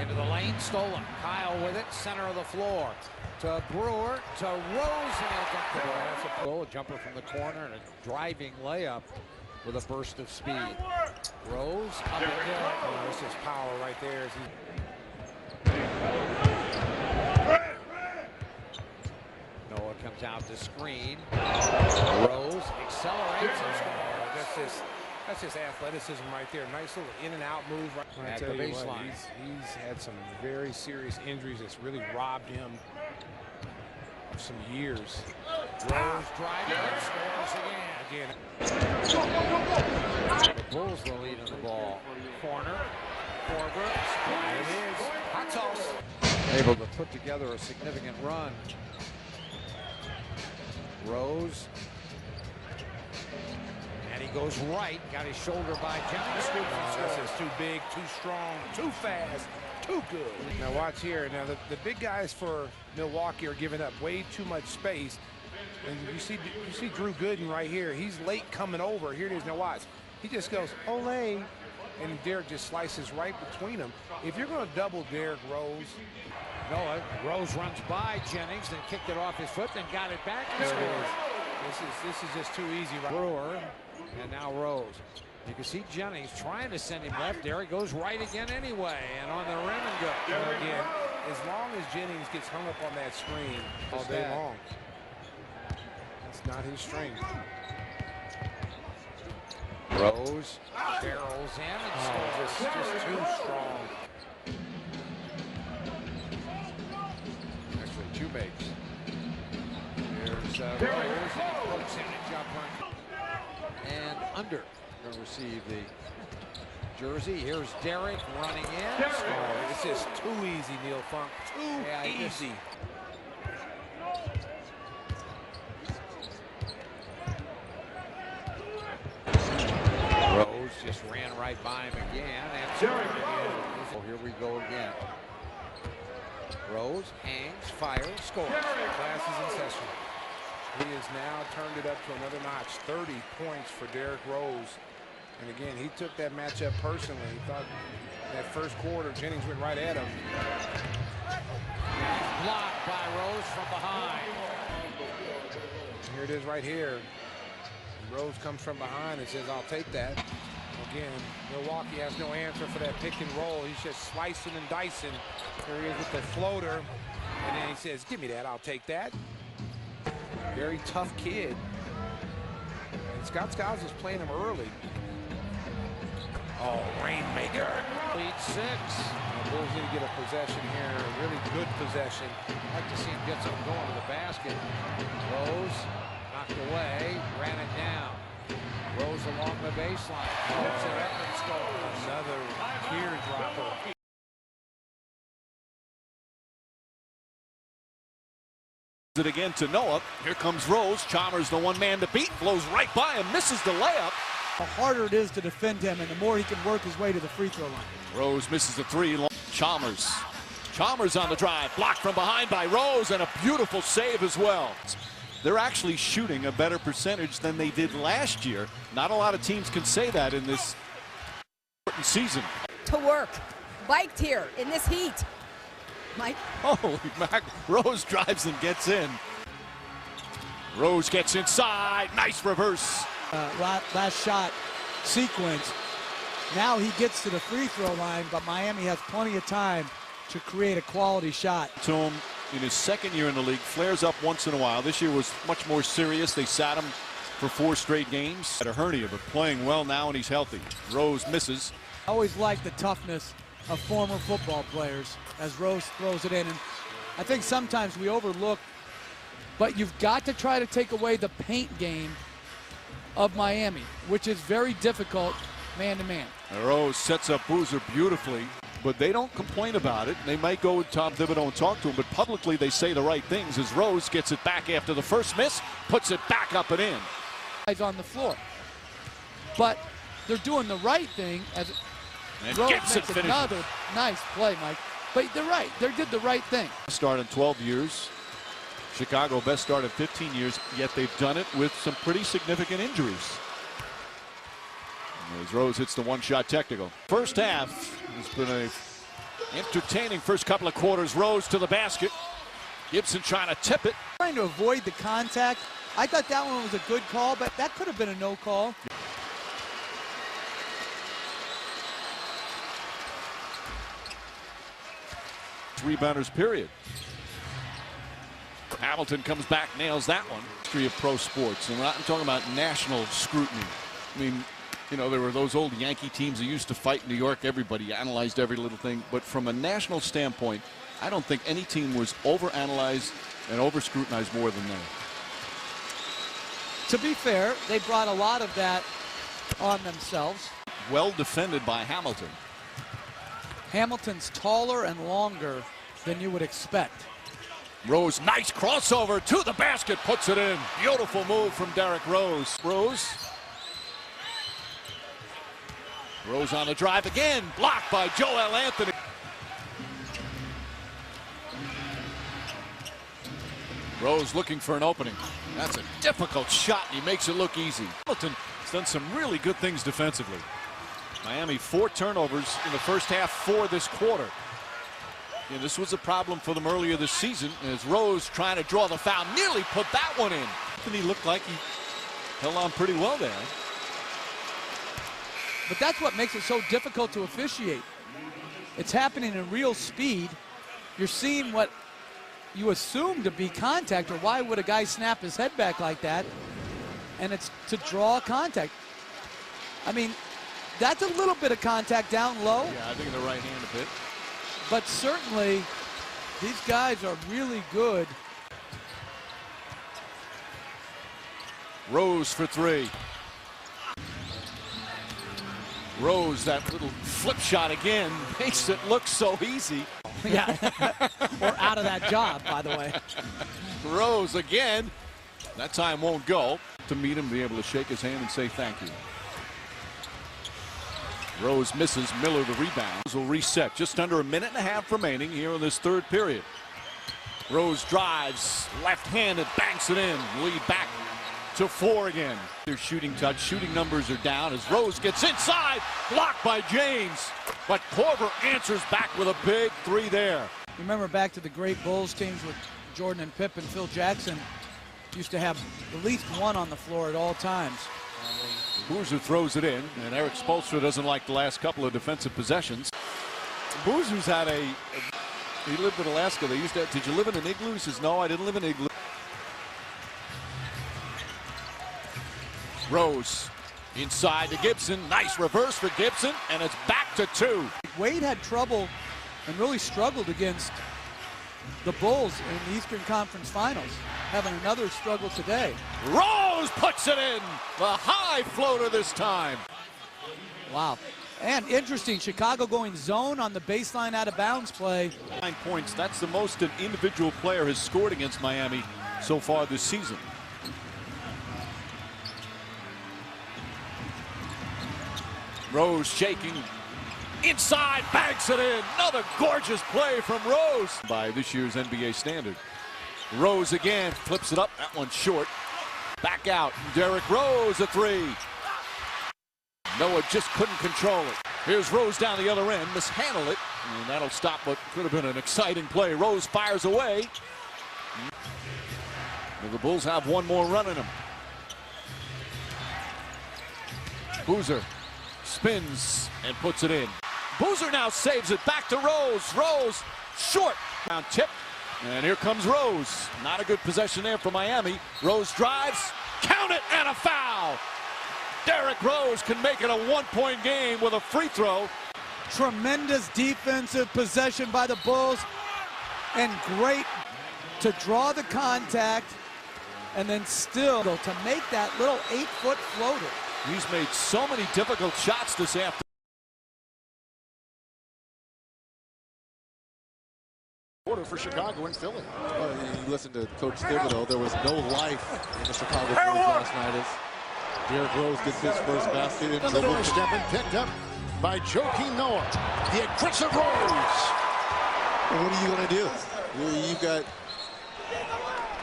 Into the lane, stolen. Kyle with it, center of the floor. To Brewer, to Rose, and he'll dunk the ball. That's a goal, a jumper from the corner, and a driving layup with a burst of speed. Rose, up and Derrick. Oh, that's just power right there. Noah comes out to screen. Rose accelerates and scores. That's just athleticism right there. Nice little in and out move right at the baseline. He's had some very serious injuries that's really robbed him of some years. Rose driving and scores again. The Bulls the lead on the ball. Corner. Korver. There it is. Hot toss. Able to put together a significant run. Rose. And he goes right. Got his shoulder by Jennings. This is too big, too strong, too fast, too good. Now watch here. Now the big guys for Milwaukee are giving up way too much space. And you see Drew Gooden right here. He's late coming over. Here it is. Now watch. He just goes, Olay. And Derrick just slices right between them. If you're going to double Derrick Rose. Noah, Rose runs by Jennings, then kicked it off his foot, then got it back and scores. This is just too easy. Right? Brewer, and now Rose. You can see Jennings trying to send him left. Derrick goes right again anyway, and on the rim and good. Again, as long as Jennings gets hung up on that screen all day long, that's not his strength. Rose barrels in and scores. Just too strong. Actually, two makes. There's Rose, and he pokes in a jumper. And under to receive the jersey. Here's Derrick running in. Oh, it's just too easy, Neil Funk. Too easy. Rose just ran right by him again. And scored again. Oh, here we go again. Rose hangs, fires, scores. Class is in session. He has now turned it up to another notch. 30 points for Derrick Rose. And again, he took that matchup personally. He thought that first quarter, Jennings went right at him. Blocked by Rose from behind. Here it is right here. Rose comes from behind and says, I'll take that. Again, Milwaukee has no answer for that pick and roll. He's just slicing and dicing. Here he is with the floater. And then he says, give me that, I'll take that. Very tough kid. And Scott Skiles was playing him early. Oh, rainmaker. Lead 6. The Bulls need to get a possession here, a really good possession. I'd like to see him get some going to the basket. Rose knocked away, ran it down. Rose along the baseline. Rose and Edmonds scores. Another teardropper. It again to Noah. Here comes Rose. Chalmers, the one man to beat, blows right by him, misses the layup. The harder it is to defend him, and the more he can work his way to the free throw line. Rose misses the three. Chalmers on the drive, blocked from behind by Rose, and a beautiful save as well. They're actually shooting a better percentage than they did last year. Not a lot of teams can say that in this important season. To work, biked here in this heat. Mike. Holy mac! Rose drives and gets in. Rose gets inside. Nice reverse. Last shot sequence. Now he gets to the free throw line, but Miami has plenty of time to create a quality shot. To him in his second year in the league, flares up once in a while. This year was much more serious. They sat him for 4 straight games. Had a hernia, but playing well now, and he's healthy. Rose misses. I always like the toughness of former football players as Rose throws it in. And I think sometimes we overlook, but you've got to try to take away the paint game of Miami, which is very difficult man-to-man. Rose sets up Boozer beautifully, but they don't complain about it. They might go with Tom Thibodeau and talk to him, but publicly they say the right things as Rose gets it back after the first miss, puts it back up and in. Guys on the floor. But they're doing the right thing as and Rose Gibson makes another nice play, Mike. But they're right. They did the right thing. Start in 12 years. Chicago best start in 15 years, yet they've done it with some pretty significant injuries. As Rose hits the one-shot technical. First half has been Entertaining first couple of quarters. Rose to the basket. Gibson trying to tip it. Trying to avoid the contact. I thought that one was a good call, but that could have been a no call. Rebounders, period. Hamilton comes back, nails that one. History of pro sports, and I'm talking about national scrutiny. I mean, you know, there were those old Yankee teams that used to fight in New York. Everybody analyzed every little thing. But from a national standpoint, I don't think any team was overanalyzed and over-scrutinized more than they. To be fair, they brought a lot of that on themselves. Well defended by Hamilton. Hamilton's taller and longer than you would expect. Rose, nice crossover to the basket, puts it in. Beautiful move from Derrick Rose. Rose on the drive again, blocked by Joel Anthony. Rose looking for an opening. That's a difficult shot, and he makes it look easy. Hamilton has done some really good things defensively. Miami 4 turnovers in the first half for this quarter. And this was a problem for them earlier this season as Rose trying to draw the foul, nearly put that one in. Anthony looked like he held on pretty well there. But that's what makes it so difficult to officiate. It's happening in real speed. You're seeing what you assume to be contact, or why would a guy snap his head back like that? And it's to draw contact. I mean, that's a little bit of contact down low. Yeah, I think in the right hand a bit. But certainly, these guys are really good. Rose for 3. Rose, that little flip shot again, makes it look so easy. Yeah, or out of that job, by the way. Rose again. That time won't go. To meet him, be able to shake his hand and say thank you. Rose misses. Miller the rebound. Will reset. Just under a minute and a half remaining here in this third period. Rose drives, left-handed, banks it in. Lead back to 4 again. Their shooting touch. Shooting numbers are down as Rose gets inside. Blocked by James. But Korver answers back with a big 3 there. Remember back to the great Bulls teams with Jordan and Pip and Phil Jackson. Used to have at least one on the floor at all times. Boozer throws it in, and Eric Spoelstra doesn't like the last couple of defensive possessions. Boozer's had he lived in Alaska. They used to, did you live in an igloo? He says, no, I didn't live in an igloo. Rose inside to Gibson. Nice reverse for Gibson, and it's back to 2. Wade had trouble and really struggled against the Bulls in the Eastern Conference Finals, having another struggle today. Rose puts it in. The high floater this time. Wow. And interesting, Chicago going zone on the baseline out of bounds play. 9 points. That's the most an individual player has scored against Miami so far this season. Rose shaking. Inside, banks it in. Another gorgeous play from Rose by this year's NBA standard. Rose again, flips it up. That one's short. Back out. Derrick Rose, a 3. Noah just couldn't control it. Here's Rose down the other end, mishandle it, and that'll stop what could have been an exciting play. Rose fires away. And the Bulls have one more run in them. Boozer spins and puts it in. Boozer now saves it back to Rose. Rose short. Down tip. And here comes Rose. Not a good possession there for Miami. Rose drives. Count it, and a foul. Derrick Rose can make it a 1-point game with a free throw. Tremendous defensive possession by the Bulls. And great to draw the contact and then still to make that little 8-foot floater. He's made so many difficult shots this afternoon. For Chicago and Philly. You listen to Coach Thibodeau, there was no life in the Chicago Bulls last night as Derrick Rose gets his first basket. And the doorstep and picked up by Joakim Noah. The aggressive Rose. Well, what are you going to do? You've got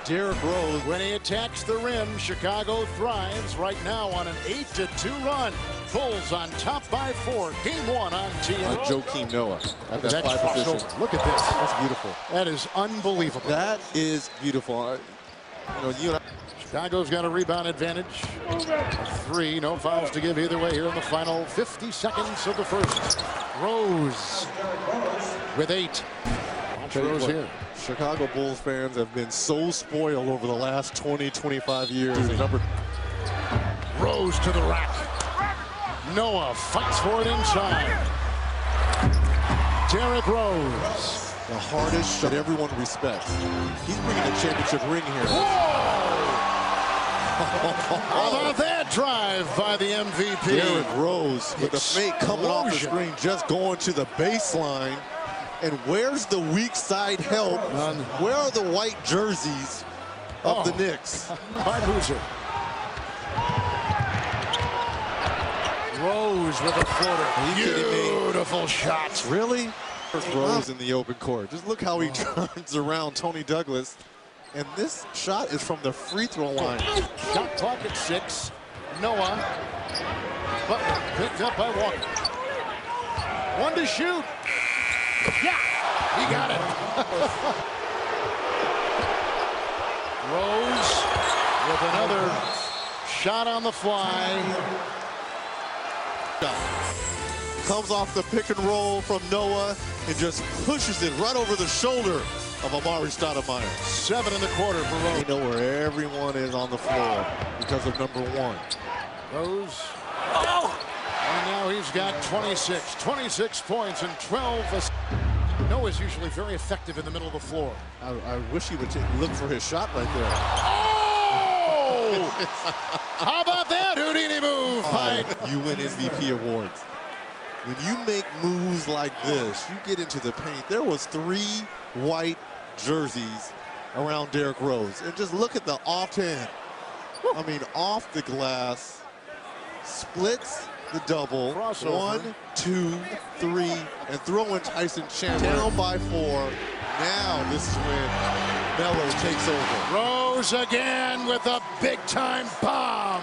Derrick Rose. When he attacks the rim, Chicago thrives right now on an 8-2 run. Bulls on top by 4. Game 1 on TNT. Joakim Noah at that That 5 position. crossover. Look at this. That's beautiful. That is unbelievable. That is beautiful. You and I, Chicago's got a rebound advantage. 3, no fouls to give either way here in the final 50 seconds of the first. Rose with 8. Watch Rose here. Chicago Bulls fans have been so spoiled over the last 20, 25 years. Rose to the rack. Noah fights for it inside. Derrick Rose. The hardest shot everyone respects. He's bringing a championship ring here. How about that drive by the MVP? Derrick Rose with the fake coming off the screen, just going to the baseline. And where's the weak side help? Where are the white jerseys of the Knicks? By Boozer. Rose with a floater. Are you kidding me? Beautiful shot. Really? Rose in the open court. Just look how he turns around Tony Douglas. And this shot is from the free throw line. Shot clock at 6. Noah. Butler picked up by Walker. 1 to shoot. Yeah, he got it. Rose with another shot on the fly. Comes off the pick and roll from Noah and just pushes it right over the shoulder of Amari Stoudemire. 7 in the quarter for Rose. They know where everyone is on the floor because of number 1. Rose. And now he's got 26 points and 12 assists. Noah's usually very effective in the middle of the floor. I wish he would look for his shot right there. Oh! How about that Houdini move? You win MVP awards. When you make moves like this, you get into the paint. There was 3 white jerseys around Derrick Rose. And just look at the offhand. I mean, off the glass, splits the double. Crossover. 1, 2, 3, and throw in Tyson Chandler. Down by 4. Now this is when Melo takes over. Rose again with a big-time bomb.